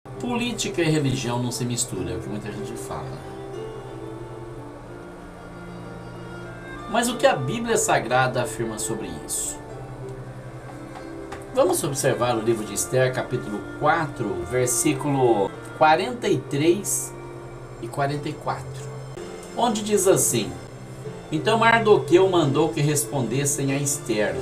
Política e religião não se misturam, é o que muita gente fala. Mas o que a Bíblia Sagrada afirma sobre isso? Vamos observar o livro de Esther, capítulo 4, versículo 43 e 44, onde diz assim: Então Mardoqueu mandou que respondessem a Esther: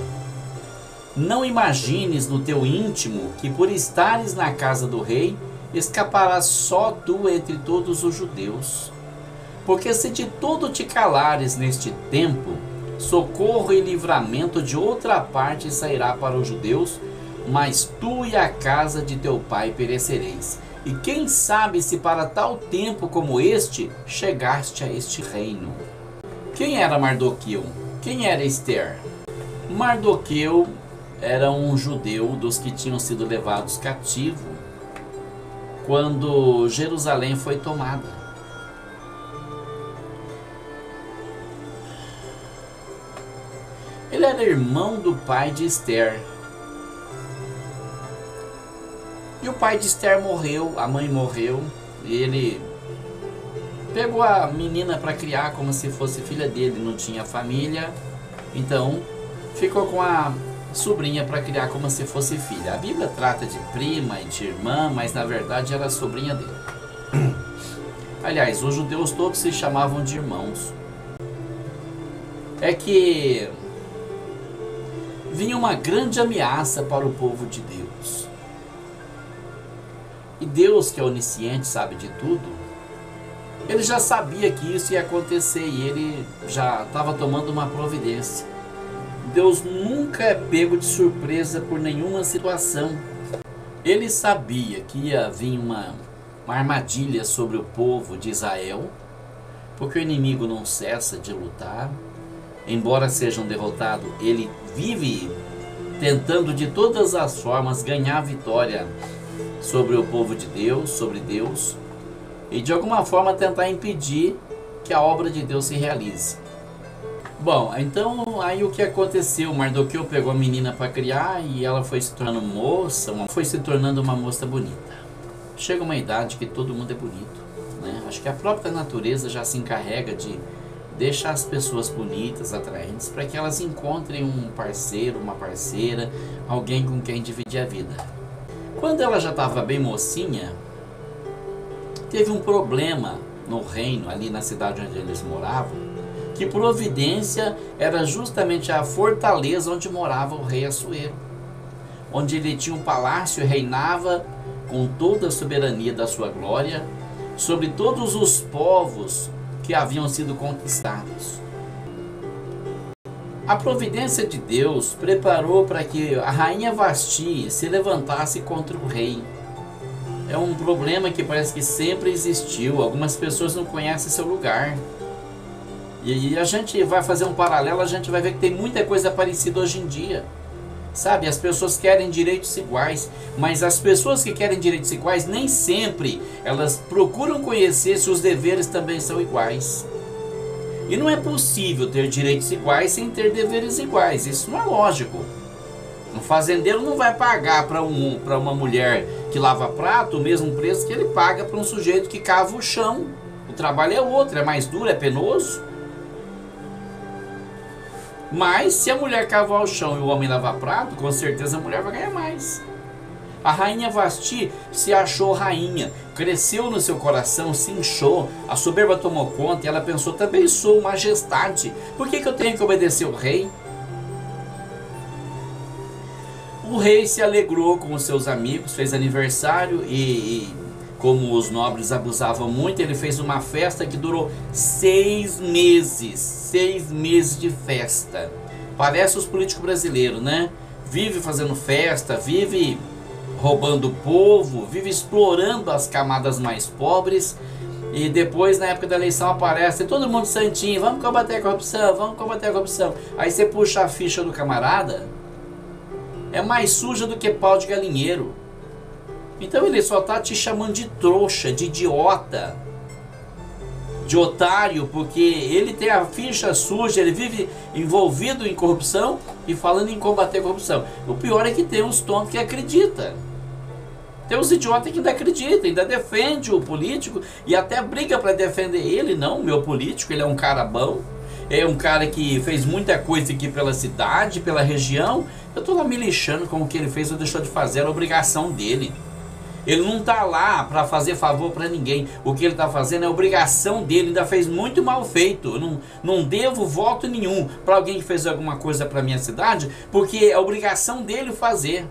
Não imagines no teu íntimo que por estares na casa do rei, escaparás só tu entre todos os judeus. Porque se de todo te calares neste tempo, socorro e livramento de outra parte sairá para os judeus, mas tu e a casa de teu pai perecereis. E quem sabe se para tal tempo como este, chegaste a este reino. Quem era Mardoqueu? Quem era Esther? Mardoqueu era um judeu dos que tinham sido levados cativo quando Jerusalém foi tomada. Ele era irmão do pai de Esther. E o pai de Esther morreu, a mãe morreu, e ele pegou a menina para criar como se fosse filha dele, não tinha família, então ficou com a sobrinha para criar como se fosse filha. A Bíblia trata de prima e de irmã, mas na verdade era a sobrinha dele. Aliás, os judeus todos se chamavam de irmãos. É que vinha uma grande ameaça para o povo de Deus. E Deus, que é onisciente, sabe de tudo, ele já sabia que isso ia acontecer e ele já estava tomando uma providência. Deus nunca é pego de surpresa por nenhuma situação. Ele sabia que ia vir uma armadilha sobre o povo de Israel, porque o inimigo não cessa de lutar. Embora sejam derrotados, ele vive tentando de todas as formas ganhar vitória sobre o povo de Deus, sobre Deus, e de alguma forma tentar impedir que a obra de Deus se realize. Bom, então aí o que aconteceu? Mardoqueu pegou a menina para criar e ela foi se tornando moça, foi se tornando uma moça bonita. Chega uma idade que todo mundo é bonito, né? Acho que a própria natureza já se encarrega de deixar as pessoas bonitas, atraentes, para que elas encontrem um parceiro, uma parceira, alguém com quem dividir a vida. Quando ela já estava bem mocinha, teve um problema no reino, ali na cidade onde eles moravam, que Providência era justamente a fortaleza onde morava o rei Assuero, onde ele tinha um palácio e reinava com toda a soberania da sua glória sobre todos os povos que haviam sido conquistados. A providência de Deus preparou para que a rainha Vasti se levantasse contra o rei. É um problema que parece que sempre existiu. Algumas pessoas não conhecem seu lugar. E a gente vai fazer um paralelo, a gente vai ver que tem muita coisa parecida hoje em dia. Sabe, as pessoas querem direitos iguais, mas as pessoas que querem direitos iguais, nem sempre elas procuram conhecer se os deveres também são iguais. E não é possível ter direitos iguais sem ter deveres iguais, isso não é lógico. Um fazendeiro não vai pagar para uma mulher que lava prato o mesmo preço que ele paga para um sujeito que cava o chão. O trabalho é outro, é mais duro, é penoso. Mas se a mulher cavar o chão e o homem lavar prato, com certeza a mulher vai ganhar mais. A rainha Vasti se achou rainha, cresceu no seu coração, se inchou, a soberba tomou conta e ela pensou: também sou majestade, por que eu tenho que obedecer ao rei? O rei se alegrou com os seus amigos, fez aniversário e como os nobres abusavam muito, ele fez uma festa que durou 6 meses. 6 meses de festa. Parece os políticos brasileiros, né? Vive fazendo festa, vive roubando o povo, vive explorando as camadas mais pobres. E depois, na época da eleição, aparece todo mundo santinho: vamos combater a corrupção, vamos combater a corrupção. Aí você puxa a ficha do camarada, é mais suja do que pau de galinheiro. Então ele só está te chamando de trouxa, de idiota, de otário, porque ele tem a ficha suja, ele vive envolvido em corrupção e falando em combater a corrupção. O pior é que tem uns tontos que acreditam. Tem uns idiotas que ainda acreditam, ainda defende o político e até briga para defender ele. Não, meu político, ele é um cara bom, é um cara que fez muita coisa aqui pela cidade, pela região. Eu tô lá me lixando com o que ele fez ou deixou de fazer, era obrigação dele. Ele não tá lá para fazer favor para ninguém. O que ele tá fazendo é obrigação dele, ainda fez muito mal feito. Eu não devo voto nenhum para alguém que fez alguma coisa para minha cidade, porque é obrigação dele fazer.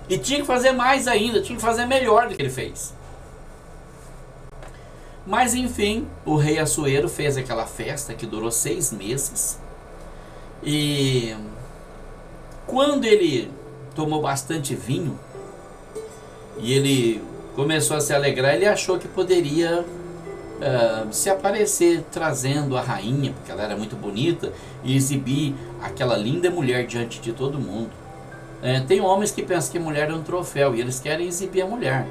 E tinha que fazer mais ainda, tinha que fazer melhor do que ele fez. Mas enfim, o rei Assuero fez aquela festa que durou 6 meses. E quando ele tomou bastante vinho e ele começou a se alegrar, ele achou que poderia se aparecer trazendo a rainha, porque ela era muito bonita, e exibir aquela linda mulher diante de todo mundo. Tem homens que pensam que mulher é um troféu e eles querem exibir a mulher.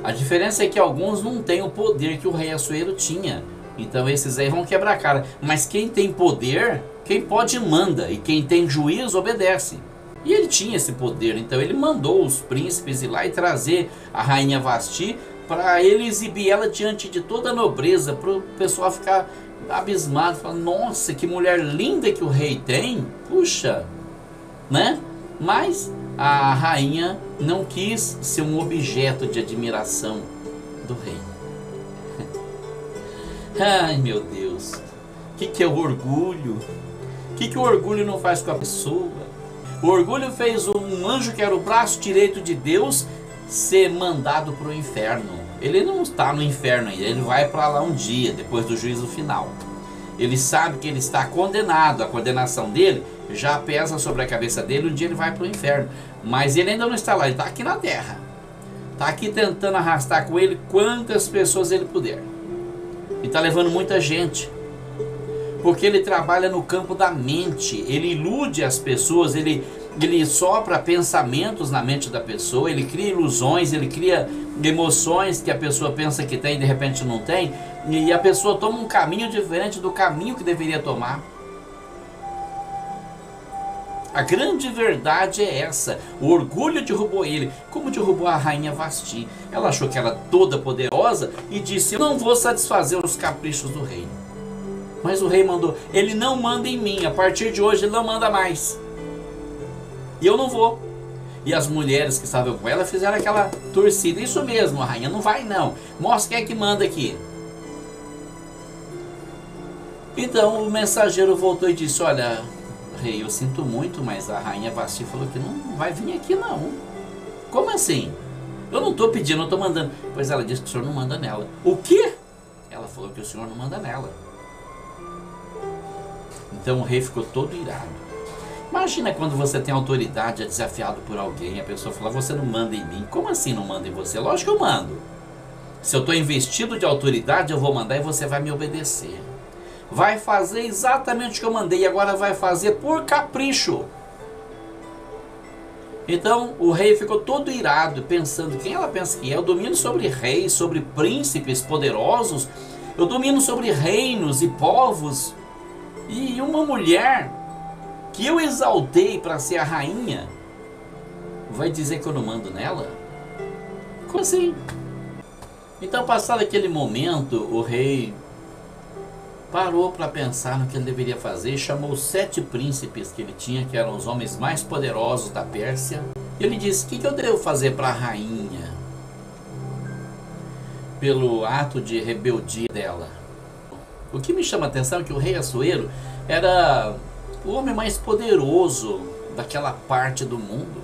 A diferença é que alguns não têm o poder que o rei Assuero tinha. Então esses aí vão quebrar a cara. Mas quem tem poder, quem pode manda. E quem tem juízo obedece. E ele tinha esse poder. Então ele mandou os príncipes ir lá e trazer a rainha Vasti para ele exibir ela diante de toda a nobreza. Para o pessoal ficar abismado. Falar, nossa, que mulher linda que o rei tem. Puxa, né? Mas a rainha não quis ser um objeto de admiração do rei. Ai, meu Deus. O que é o orgulho? O que o orgulho não faz com a pessoa? O orgulho fez um anjo que era o braço direito de Deus ser mandado para o inferno. Ele não está no inferno ainda, ele vai para lá um dia, depois do juízo final. Ele sabe que ele está condenado, a condenação dele já pesa sobre a cabeça dele, um dia ele vai para o inferno. Mas ele ainda não está lá, ele está aqui na terra. Está aqui tentando arrastar com ele quantas pessoas ele puder. E está levando muita gente. Porque ele trabalha no campo da mente, ele ilude as pessoas, ele sopra pensamentos na mente da pessoa, ele cria ilusões, ele cria emoções que a pessoa pensa que tem e de repente não tem. E a pessoa toma um caminho diferente do caminho que deveria tomar. A grande verdade é essa. O orgulho derrubou ele, como derrubou a rainha Vasti. Ela achou que era toda poderosa e disse, eu não vou satisfazer os caprichos do rei. Mas o rei mandou, ele não manda em mim, a partir de hoje ele não manda mais. E eu não vou. E as mulheres que estavam com ela fizeram aquela torcida, isso mesmo, a rainha não vai não. Mostra quem é que manda aqui. Então o mensageiro voltou e disse, olha, rei, eu sinto muito, mas a rainha Vasti falou que não vai vir aqui não. Como assim? Eu não estou pedindo, eu estou mandando. Pois ela disse que o senhor não manda nela. O quê? Ela falou que o senhor não manda nela. Então o rei ficou todo irado. Imagina quando você tem autoridade, é desafiado por alguém, a pessoa fala, você não manda em mim. Como assim não manda em você? Lógico que eu mando. Se eu estou investido de autoridade, eu vou mandar e você vai me obedecer. Vai fazer exatamente o que eu mandei e agora vai fazer por capricho. Então o rei ficou todo irado, pensando, quem ela pensa que é? Eu domino sobre reis, sobre príncipes poderosos, eu domino sobre reinos e povos, e uma mulher que eu exaltei para ser a rainha, vai dizer que eu não mando nela? Como assim? Então, passado aquele momento, o rei parou para pensar no que ele deveria fazer e chamou os 7 príncipes que ele tinha, que eram os homens mais poderosos da Pérsia. E ele disse, o que eu devo fazer para a rainha? Pelo ato de rebeldia dela. O que me chama a atenção é que o rei Assuero era o homem mais poderoso daquela parte do mundo.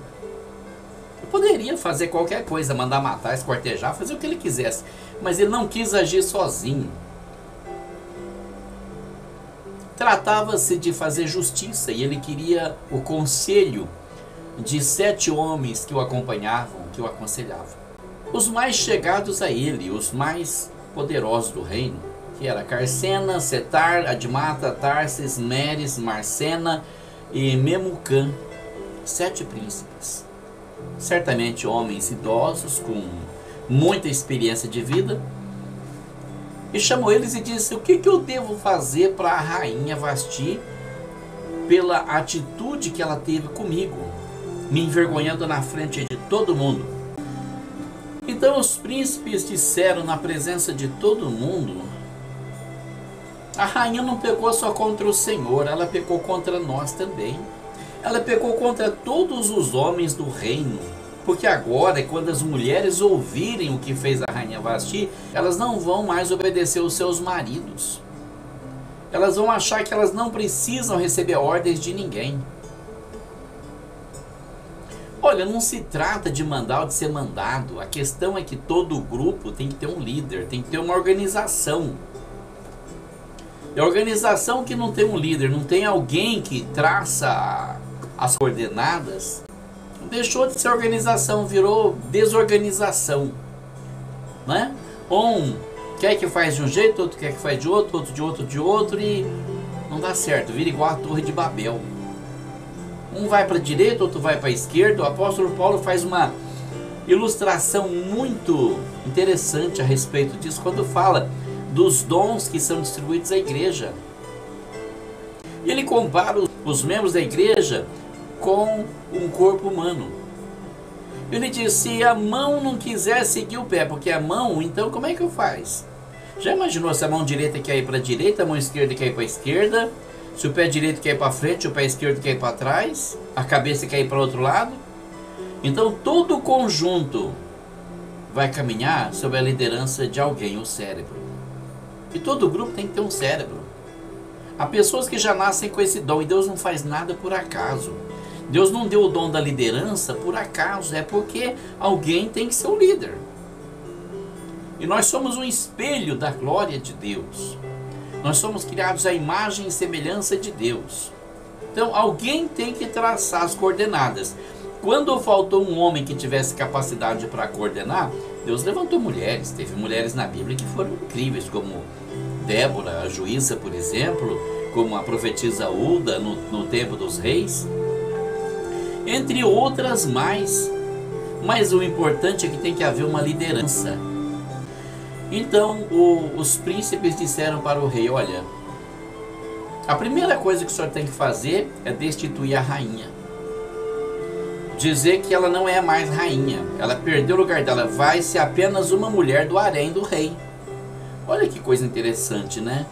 Ele poderia fazer qualquer coisa, mandar matar, esquartejar, fazer o que ele quisesse. Mas ele não quis agir sozinho. Tratava-se de fazer justiça e ele queria o conselho de 7 homens que o acompanhavam, que o aconselhavam. Os mais chegados a ele, os mais poderosos do reino, que era Carcena, Setar, Admata, Tarsis, Meres, Marcena e Memucã. 7 príncipes. Certamente homens idosos, com muita experiência de vida. E chamou eles e disse, o que eu devo fazer para a rainha Vasti pela atitude que ela teve comigo, me envergonhando na frente de todo mundo? Então os príncipes disseram na presença de todo mundo: a rainha não pecou só contra o Senhor, ela pecou contra nós também. Ela pecou contra todos os homens do reino. Porque agora, quando as mulheres ouvirem o que fez a rainha Vasti, elas não vão mais obedecer aos seus maridos. Elas vão achar que elas não precisam receber ordens de ninguém. Olha, não se trata de mandar ou de ser mandado. A questão é que todo grupo tem que ter um líder, tem que ter uma organização. E a organização que não tem um líder, não tem alguém que traça as coordenadas, deixou de ser organização, virou desorganização, né? Um quer que faz de um jeito, outro quer que faz de outro, outro de outro, e não dá certo, vira igual a Torre de Babel. Um vai para a direita, outro vai para a esquerda. O apóstolo Paulo faz uma ilustração muito interessante a respeito disso, quando fala dos dons que são distribuídos à igreja. Ele compara os membros da igreja com um corpo humano. Ele diz: se a mão não quiser seguir o pé, porque a mão, então como é que eu faz? Já imaginou se a mão direita quer ir para a direita, a mão esquerda quer ir para a esquerda? Se o pé direito quer ir para frente, o pé esquerdo quer ir para trás, a cabeça quer ir para o outro lado? Então todo o conjunto vai caminhar sob a liderança de alguém, o cérebro. E todo grupo tem que ter um cérebro. Há pessoas que já nascem com esse dom, e Deus não faz nada por acaso. Deus não deu o dom da liderança por acaso, é porque alguém tem que ser o líder. E nós somos um espelho da glória de Deus. Nós somos criados à imagem e semelhança de Deus. Então alguém tem que traçar as coordenadas. Quando faltou um homem que tivesse capacidade para coordenar, Deus levantou mulheres. Teve mulheres na Bíblia que foram incríveis, como Débora, a juíza, por exemplo, como a profetisa Hulda no tempo dos reis, entre outras mais. Mas o importante é que tem que haver uma liderança. Então os príncipes disseram para o rei: olha, a primeira coisa que o senhor tem que fazer é destituir a rainha. Dizer que ela não é mais rainha, ela perdeu o lugar dela, vai ser apenas uma mulher do harém do rei. Olha que coisa interessante, né?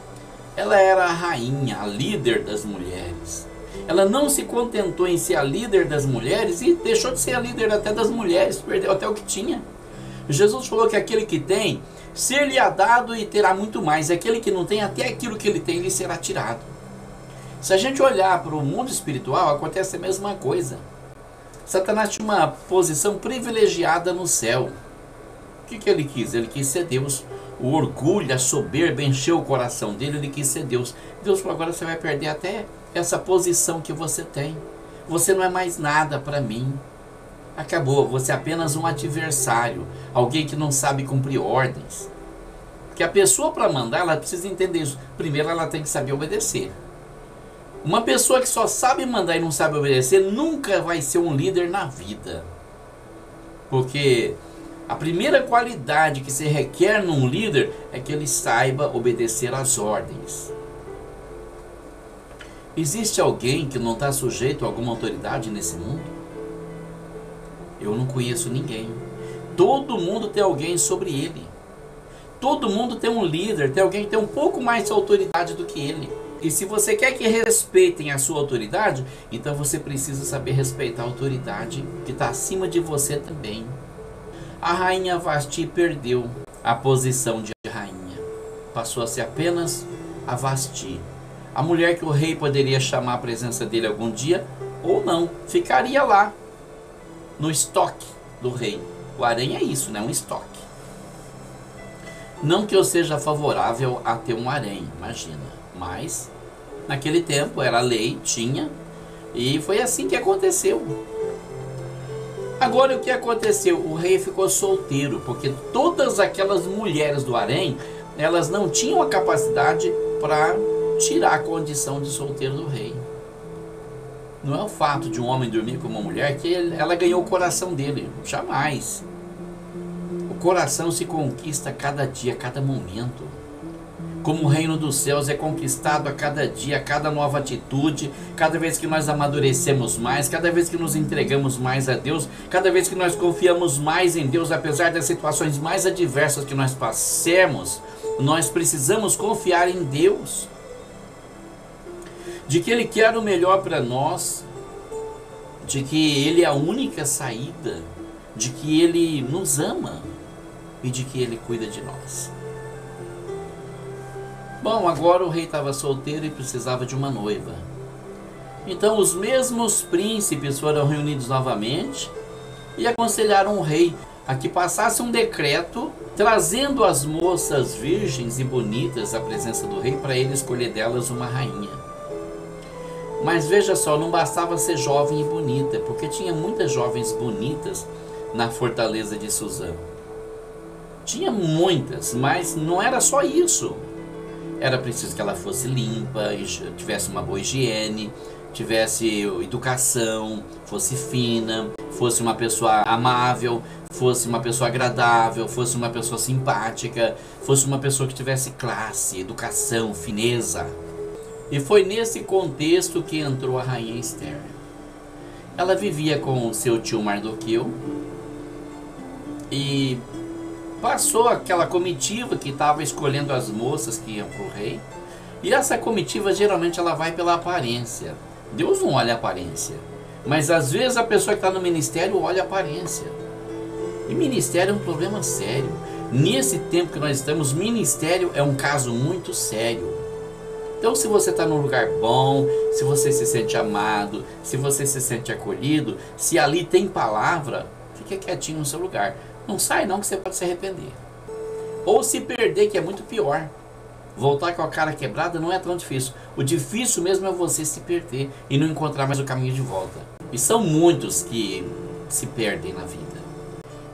Ela era a rainha, a líder das mulheres. Ela não se contentou em ser a líder das mulheres e deixou de ser a líder até das mulheres, perdeu até o que tinha. Jesus falou que aquele que tem, ser-lhe-á dado e terá muito mais. Aquele que não tem, até aquilo que ele tem, lhe será tirado. Se a gente olhar para o mundo espiritual, acontece a mesma coisa. Satanás tinha uma posição privilegiada no céu. O que ele quis? Ele quis ser Deus. O orgulho, a soberba encheu o coração dele, ele quis ser Deus. Deus falou: agora você vai perder até essa posição que você tem. Você não é mais nada para mim. Acabou, você é apenas um adversário, alguém que não sabe cumprir ordens. Porque a pessoa, para mandar, ela precisa entender isso. Primeiro ela tem que saber obedecer. Uma pessoa que só sabe mandar e não sabe obedecer nunca vai ser um líder na vida. Porque a primeira qualidade que se requer num líder é que ele saiba obedecer às ordens. Existe alguém que não está sujeito a alguma autoridade nesse mundo? Eu não conheço ninguém. Todo mundo tem alguém sobre ele. Todo mundo tem um líder, tem alguém que tem um pouco mais de autoridade do que ele. E se você quer que respeitem a sua autoridade, então você precisa saber respeitar a autoridade que está acima de você também. A rainha Vasti perdeu a posição de rainha. Passou a ser apenas a Vasti. A mulher que o rei poderia chamar a presença dele algum dia, ou não, ficaria lá, no estoque do rei. O harém é isso, né? Um estoque. Não que eu seja favorável a ter um harém, imagina. Mas, naquele tempo, era lei, tinha, e foi assim que aconteceu. Agora, o que aconteceu? O rei ficou solteiro, porque todas aquelas mulheres do harém, elas não tinham a capacidade para tirar a condição de solteiro do rei. Não é o fato de um homem dormir com uma mulher que ela ganhou o coração dele. Jamais. O coração se conquista cada dia, cada momento. como o reino dos céus é conquistado a cada dia, a cada nova atitude, cada vez que nós amadurecemos mais, cada vez que nos entregamos mais a Deus, cada vez que nós confiamos mais em Deus, apesar das situações mais adversas que nós passemos, nós precisamos confiar em Deus, de que Ele quer o melhor para nós, de que Ele é a única saída, de que Ele nos ama e de que Ele cuida de nós. Bom, agora o rei estava solteiro e precisava de uma noiva. Então os mesmos príncipes foram reunidos novamente e aconselharam o rei a que passasse um decreto trazendo as moças virgens e bonitas à presença do rei para ele escolher delas uma rainha. Mas veja só, não bastava ser jovem e bonita, porque tinha muitas jovens bonitas na fortaleza de Suzã. Tinha muitas, mas não era só isso. Era preciso que ela fosse limpa, tivesse uma boa higiene, tivesse educação, fosse fina, fosse uma pessoa amável, fosse uma pessoa agradável, fosse uma pessoa simpática, fosse uma pessoa que tivesse classe, educação, fineza. E foi nesse contexto que entrou a rainha Esther. Ela vivia com o seu tio Mardoqueu e passou aquela comitiva que estava escolhendo as moças que iam para o rei. E essa comitiva geralmente ela vai pela aparência. Deus não olha a aparência, mas às vezes a pessoa que está no ministério olha a aparência. E ministério é um problema sério. Nesse tempo que nós estamos, ministério é um caso muito sério. Então se você está num lugar bom, se você se sente amado, se você se sente acolhido, se ali tem palavra, fique quietinho no seu lugar. Não sai não, que você pode se arrepender. Ou se perder, que é muito pior. Voltar com a cara quebrada não é tão difícil. O difícil mesmo é você se perder e não encontrar mais o caminho de volta. E são muitos que se perdem na vida.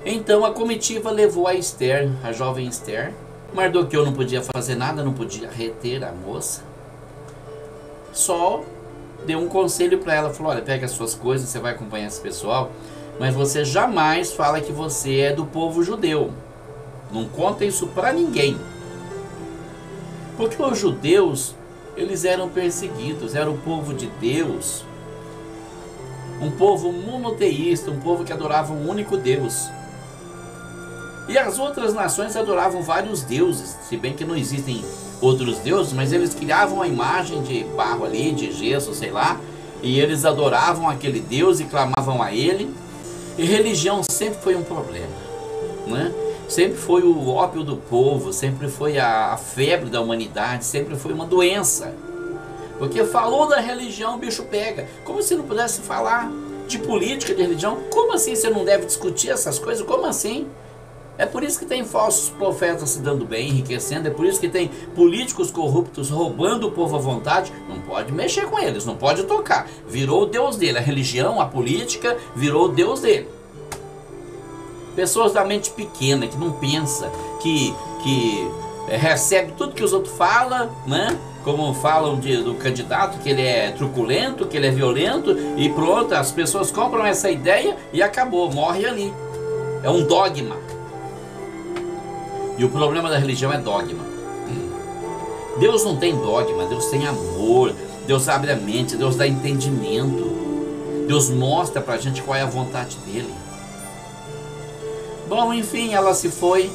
Então a comitiva levou a Esther, a jovem Esther. Mardoqueu não podia fazer nada, não podia reter a moça. Só deu um conselho para ela, falou: olha, pega as suas coisas, você vai acompanhar esse pessoal, mas você jamais fala que você é do povo judeu. Não conta isso para ninguém. Porque os judeus, eles eram perseguidos, era o povo de Deus, um povo monoteísta, um povo que adorava um único Deus. E as outras nações adoravam vários deuses, se bem que não existem outros deuses, mas eles criavam a imagem de barro ali, de gesso, sei lá, e eles adoravam aquele Deus e clamavam a ele. E religião sempre foi um problema, né? Sempre foi o ópio do povo, sempre foi a febre da humanidade, sempre foi uma doença. Porque falou da religião, o bicho pega. Como se não pudesse falar de política, de religião? Como assim você não deve discutir essas coisas? Como assim? É por isso que tem falsos profetas se dando bem, enriquecendo. É por isso que tem políticos corruptos roubando o povo à vontade. Não pode mexer com eles, não pode tocar. Virou o Deus dele. A religião, a política, virou o Deus dele. Pessoas da mente pequena, que não pensa, que recebe tudo que os outros falam, né? Como falam do candidato, que ele é truculento, que ele é violento, e pronto, as pessoas compram essa ideia e acabou, morre ali. É um dogma. E o problema da religião é dogma. Deus não tem dogma, Deus tem amor, Deus abre a mente, Deus dá entendimento, Deus mostra pra gente qual é a vontade dele. Bom, enfim, ela se foi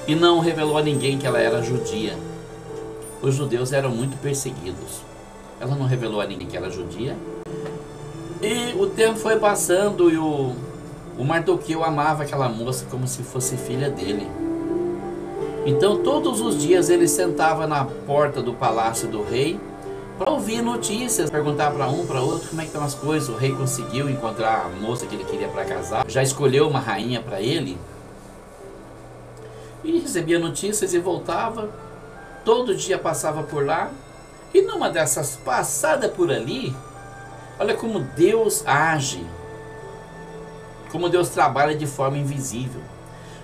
e não revelou a ninguém que ela era judia. Os judeus eram muito perseguidos. Ela não revelou a ninguém que era judia. E o tempo foi passando e o Mardoqueu amava aquela moça como se fosse filha dele. Então todos os dias ele sentava na porta do palácio do rei para ouvir notícias, perguntar para um, para outro como é que estão as coisas. O rei conseguiu encontrar a moça que ele queria para casar, já escolheu uma rainha para ele, e recebia notícias e voltava. Todo dia passava por lá, e numa dessas passadas por ali, olha como Deus age, como Deus trabalha de forma invisível.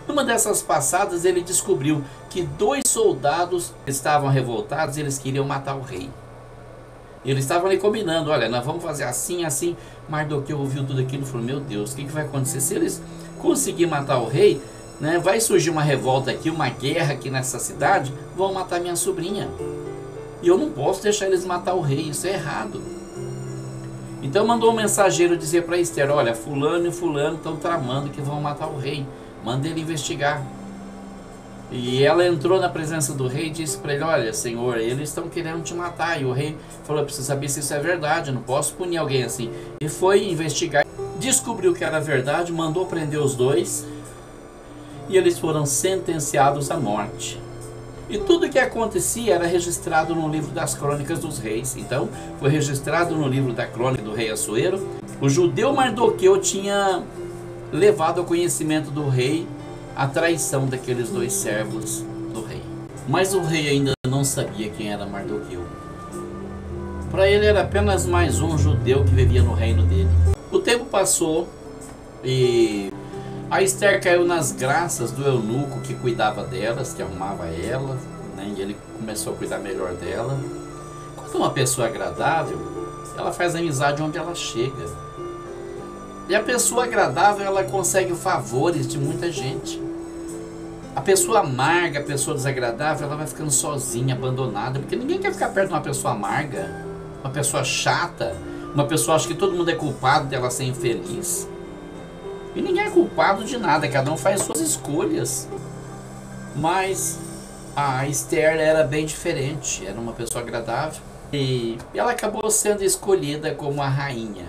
Numa dessas passadas ele descobriu que 2 soldados estavam revoltados e eles queriam matar o rei. Eles estavam ali combinando, olha, nós vamos fazer assim, assim. Mardoqueu ouviu tudo aquilo e falou: meu Deus, o que vai acontecer? Se eles conseguirem matar o rei, né? Vai surgir uma revolta aqui, uma guerra aqui nessa cidade, vão matar minha sobrinha. E eu não posso deixar eles matar o rei, isso é errado. Então mandou um mensageiro dizer para Esther: olha, fulano e fulano estão tramando que vão matar o rei, manda ele investigar. E ela entrou na presença do rei e disse para ele: olha, senhor, eles estão querendo te matar. E o rei falou: eu preciso saber se isso é verdade, eu não posso punir alguém assim. E foi investigar, descobriu que era verdade, mandou prender os dois e eles foram sentenciados à morte. E tudo que acontecia era registrado no livro das crônicas dos reis. Então foi registrado no livro da crônica do rei Assuero. O judeu Mardoqueu tinha levado ao conhecimento do rei a traição daqueles dois servos do rei. Mas o rei ainda não sabia quem era Mardoqueu. Para ele era apenas mais um judeu que vivia no reino dele. O tempo passou e a Esther caiu nas graças do eunuco que cuidava delas, que arrumava ela, né? E ele começou a cuidar melhor dela. Quando uma pessoa é agradável, ela faz amizade onde ela chega. E a pessoa agradável, ela consegue favores de muita gente. A pessoa amarga, a pessoa desagradável, ela vai ficando sozinha, abandonada, porque ninguém quer ficar perto de uma pessoa amarga, uma pessoa chata, uma pessoa acha que todo mundo é culpado dela ser infeliz. E ninguém é culpado de nada, cada um faz suas escolhas. Mas a Esther era bem diferente, era uma pessoa agradável. E ela acabou sendo escolhida como a rainha.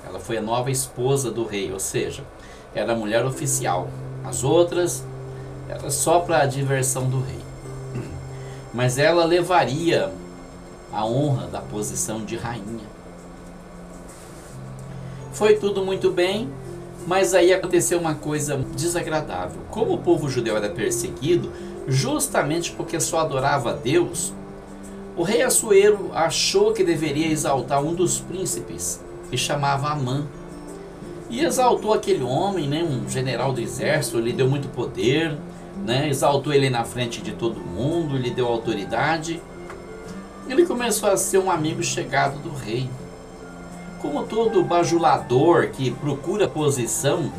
Ela foi a nova esposa do rei, ou seja, era a mulher oficial. As outras era só para a diversão do rei. Mas ela levaria a honra da posição de rainha. Foi tudo muito bem, mas aí aconteceu uma coisa desagradável. Como o povo judeu era perseguido, justamente porque só adorava a Deus, o rei Assuero achou que deveria exaltar um dos príncipes, que chamava Amã. E exaltou aquele homem, né, um general do exército, lhe deu muito poder, né, exaltou ele na frente de todo mundo, lhe deu autoridade. Ele começou a ser um amigo chegado do rei. Como todo bajulador que procura posição,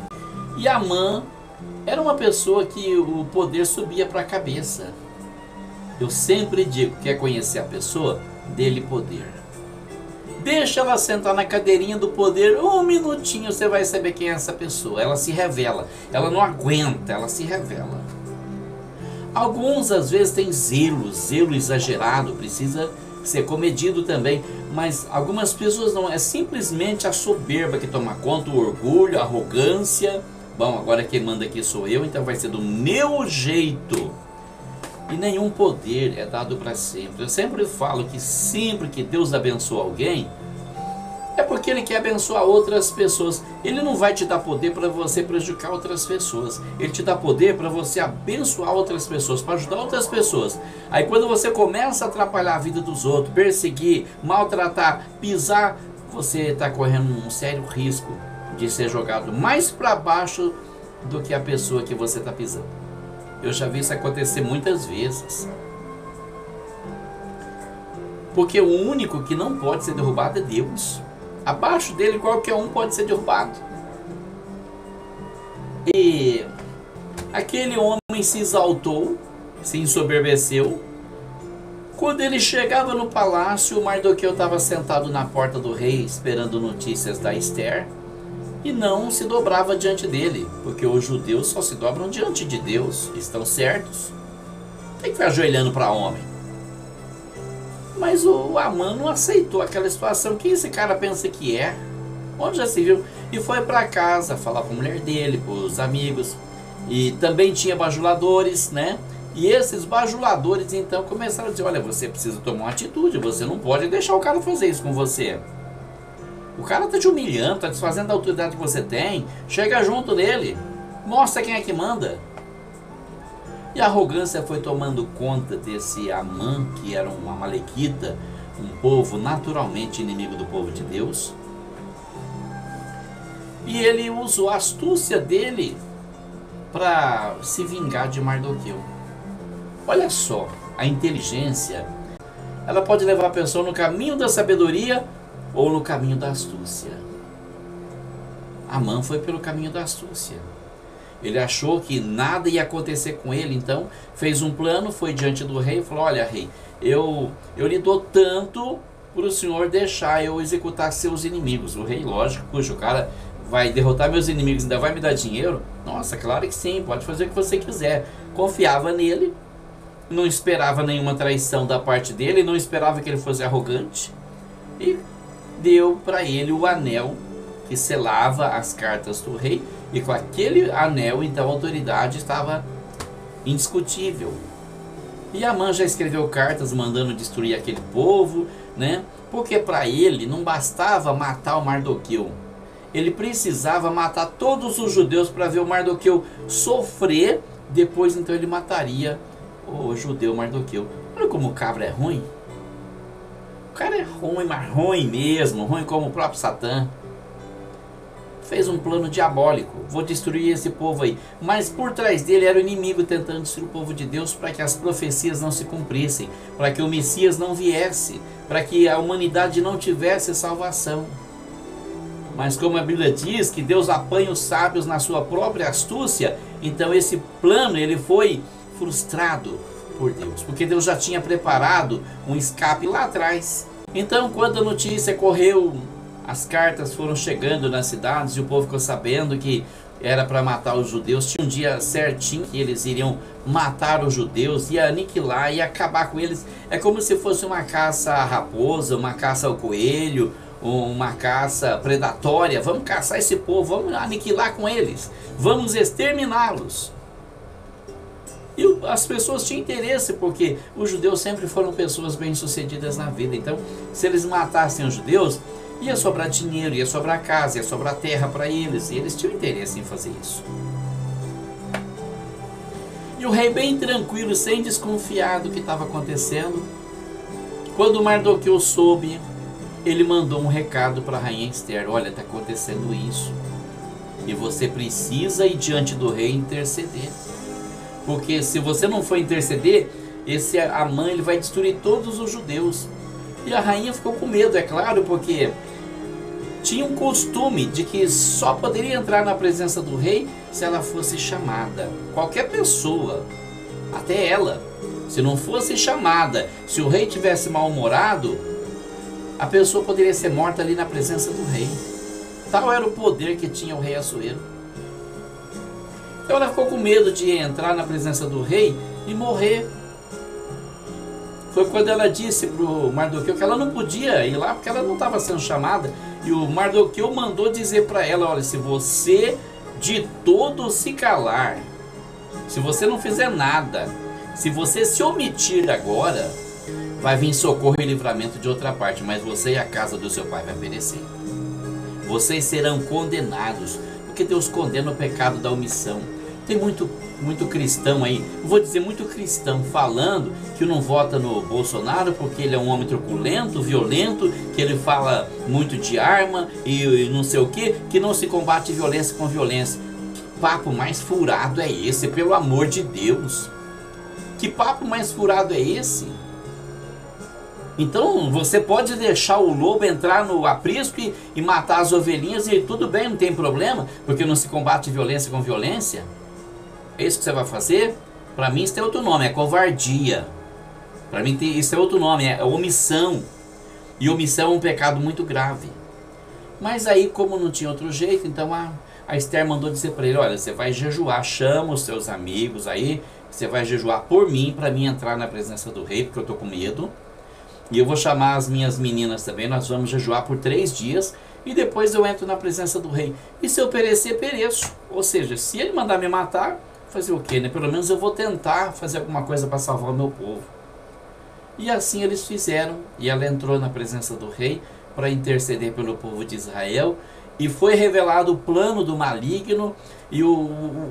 e Amã era uma pessoa que o poder subia para a cabeça. Eu sempre digo, quer conhecer a pessoa? Dê-lhe poder. Deixa ela sentar na cadeirinha do poder, um minutinho você vai saber quem é essa pessoa. Ela se revela, ela não aguenta, ela se revela. Alguns às vezes têm zelo exagerado, precisa ser comedido também, mas algumas pessoas não, é simplesmente a soberba que toma conta, o orgulho, a arrogância. Bom, agora quem manda aqui sou eu, então vai ser do meu jeito. E nenhum poder é dado para sempre. Eu sempre falo que sempre que Deus abençoa alguém, é porque Ele quer abençoar outras pessoas. Ele não vai te dar poder para você prejudicar outras pessoas. Ele te dá poder para você abençoar outras pessoas, para ajudar outras pessoas. Aí quando você começa a atrapalhar a vida dos outros, perseguir, maltratar, pisar, você está correndo um sério risco de ser jogado mais para baixo do que a pessoa que você está pisando. Eu já vi isso acontecer muitas vezes. Porque o único que não pode ser derrubado é Deus. Abaixo dele qualquer um pode ser derrubado. E aquele homem se exaltou, se ensoberbeceu. Quando ele chegava no palácio, o Mardoqueu estava sentado na porta do rei, esperando notícias da Esther. E não se dobrava diante dele, porque os judeus só se dobram diante de Deus, estão certos. Tem que ficar ajoelhando para homem. Mas o Amã não aceitou aquela situação. Quem esse cara pensa que é? Onde já se viu? E foi para casa falar com a mulher dele, com os amigos. E também tinha bajuladores, né? E esses bajuladores então começaram a dizer: olha, você precisa tomar uma atitude, você não pode deixar o cara fazer isso com você. O cara tá te humilhando, tá desfazendo a autoridade que você tem. Chega junto nele, mostra quem é que manda. E a arrogância foi tomando conta desse Amã, que era uma amalequita, um povo naturalmente inimigo do povo de Deus. E ele usou a astúcia dele para se vingar de Mardoqueu. Olha só, a inteligência, ela pode levar a pessoa no caminho da sabedoria ou no caminho da astúcia. Amã foi pelo caminho da astúcia. Ele achou que nada ia acontecer com ele, então fez um plano, foi diante do rei e falou: olha, rei, eu lhe dou tanto para o senhor deixar eu executar seus inimigos. O rei, lógico, puxa, o cara vai derrotar meus inimigos, ainda vai me dar dinheiro? Nossa, claro que sim, pode fazer o que você quiser. Confiava nele, não esperava nenhuma traição da parte dele, não esperava que ele fosse arrogante, e deu para ele o anel que selava as cartas do rei, e com aquele anel, então, a autoridade estava indiscutível. E Amã já escreveu cartas mandando destruir aquele povo, né? Porque para ele não bastava matar o Mardoqueu, ele precisava matar todos os judeus para ver o Mardoqueu sofrer, depois então ele mataria o judeu Mardoqueu. Olha como o cabra é ruim. O cara é ruim, mas ruim mesmo, ruim como o próprio Satã. Fez um plano diabólico, vou destruir esse povo aí. Mas por trás dele era o inimigo tentando destruir o povo de Deus para que as profecias não se cumprissem, para que o Messias não viesse, para que a humanidade não tivesse salvação. Mas como a Bíblia diz que Deus apanha os sábios na sua própria astúcia, então esse plano ele foi frustrado por Deus, porque Deus já tinha preparado um escape lá atrás. Então, quando a notícia correu, as cartas foram chegando nas cidades e o povo ficou sabendo que era para matar os judeus. Tinha um dia certinho que eles iriam matar os judeus, ia aniquilar, ia acabar com eles. É como se fosse uma caça à raposa, uma caça ao coelho, uma caça predatória. Vamos caçar esse povo, vamos aniquilar com eles, vamos exterminá-los. E as pessoas tinham interesse, porque os judeus sempre foram pessoas bem-sucedidas na vida. Então, se eles matassem os judeus, ia sobrar dinheiro, ia sobrar casa, ia sobrar terra para eles. E eles tinham interesse em fazer isso. E o rei, bem tranquilo, sem desconfiar do que estava acontecendo, quando Mardoqueu soube, ele mandou um recado para a rainha Esther: olha, está acontecendo isso, e você precisa ir diante do rei interceder. Porque se você não for interceder, esse Amã ele vai destruir todos os judeus. E a rainha ficou com medo, é claro, porque tinha um costume de que só poderia entrar na presença do rei se ela fosse chamada. Qualquer pessoa, até ela, se não fosse chamada, se o rei tivesse mal-humorado, a pessoa poderia ser morta ali na presença do rei. Tal era o poder que tinha o rei Assuero. Então ela ficou com medo de entrar na presença do rei e morrer. Foi quando ela disse para o Mardoqueu que ela não podia ir lá porque ela não estava sendo chamada. E o Mardoqueu mandou dizer para ela: olha, se você de todo se calar, se você não fizer nada, se você se omitir agora, vai vir socorro e livramento de outra parte, mas você e a casa do seu pai vai perecer. Vocês serão condenados, porque Deus condena o pecado da omissão. Tem muito cristão aí, vou dizer muito cristão, falando que não vota no Bolsonaro porque ele é um homem truculento, violento, que ele fala muito de arma e não sei o que não se combate violência com violência. Que papo mais furado é esse, pelo amor de Deus? Que papo mais furado é esse? Então você pode deixar o lobo entrar no aprisco e matar as ovelhinhas e tudo bem, não tem problema, porque não se combate violência com violência? É isso que você vai fazer? Para mim isso tem outro nome, é covardia. Para mim isso é outro nome, é omissão. E omissão é um pecado muito grave. Mas aí, como não tinha outro jeito, então a Esther mandou dizer para ele: olha, você vai jejuar, chama os seus amigos aí, você vai jejuar por mim, para mim entrar na presença do rei, porque eu estou com medo. E eu vou chamar as minhas meninas também, nós vamos jejuar por 3 dias, e depois eu entro na presença do rei. E se eu perecer, pereço. Ou seja, se ele mandar me matar, fazer o quê, né? Pelo menos eu vou tentar fazer alguma coisa para salvar o meu povo. E assim eles fizeram, e ela entrou na presença do rei para interceder pelo povo de Israel, e foi revelado o plano do maligno, e o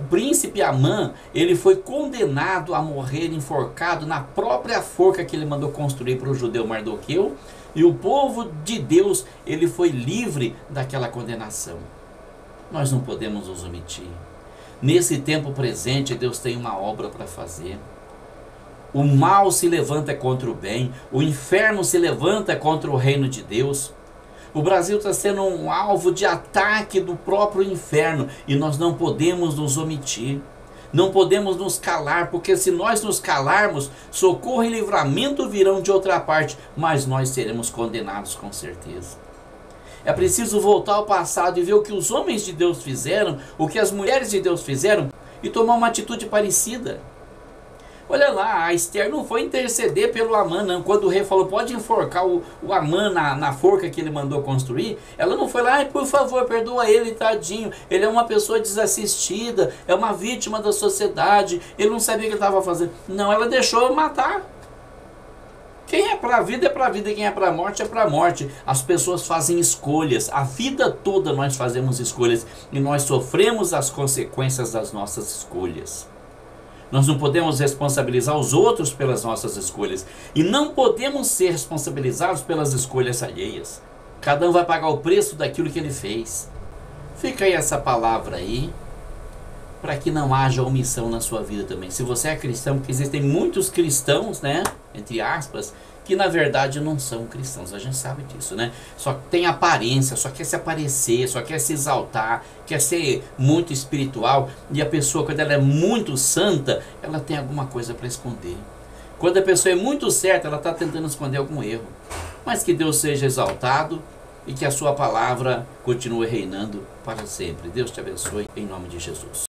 príncipe Amã, ele foi condenado a morrer enforcado na própria forca que ele mandou construir para o judeu Mardoqueu, e o povo de Deus, ele foi livre daquela condenação. Nós não podemos nos omitir. Nesse tempo presente, Deus tem uma obra para fazer. O mal se levanta contra o bem, o inferno se levanta contra o reino de Deus. O Brasil está sendo um alvo de ataque do próprio inferno e nós não podemos nos omitir. Não podemos nos calar, porque se nós nos calarmos, socorro e livramento virão de outra parte, mas nós seremos condenados com certeza. É preciso voltar ao passado e ver o que os homens de Deus fizeram, o que as mulheres de Deus fizeram e tomar uma atitude parecida. Olha lá, a Esther não foi interceder pelo Amã, não. Quando o rei falou, pode enforcar o Amã na forca que ele mandou construir, ela não foi lá, ai, por favor, perdoa ele, tadinho. Ele é uma pessoa desassistida, é uma vítima da sociedade, ele não sabia o que ele estava fazendo. Não, ela deixou matar. Quem é para a vida é para a vida, e quem é para a morte é para a morte. As pessoas fazem escolhas, a vida toda nós fazemos escolhas e nós sofremos as consequências das nossas escolhas. Nós não podemos responsabilizar os outros pelas nossas escolhas. E não podemos ser responsabilizados pelas escolhas alheias. Cada um vai pagar o preço daquilo que ele fez. Fica aí essa palavra aí, para que não haja omissão na sua vida também. Se você é cristão, porque existem muitos cristãos, né, entre aspas, que na verdade não são cristãos, a gente sabe disso, né? Só tem aparência, só quer se aparecer, só quer se exaltar, quer ser muito espiritual, e a pessoa, quando ela é muito santa, ela tem alguma coisa para esconder. Quando a pessoa é muito certa, ela está tentando esconder algum erro. Mas que Deus seja exaltado e que a sua palavra continue reinando para sempre. Deus te abençoe, em nome de Jesus.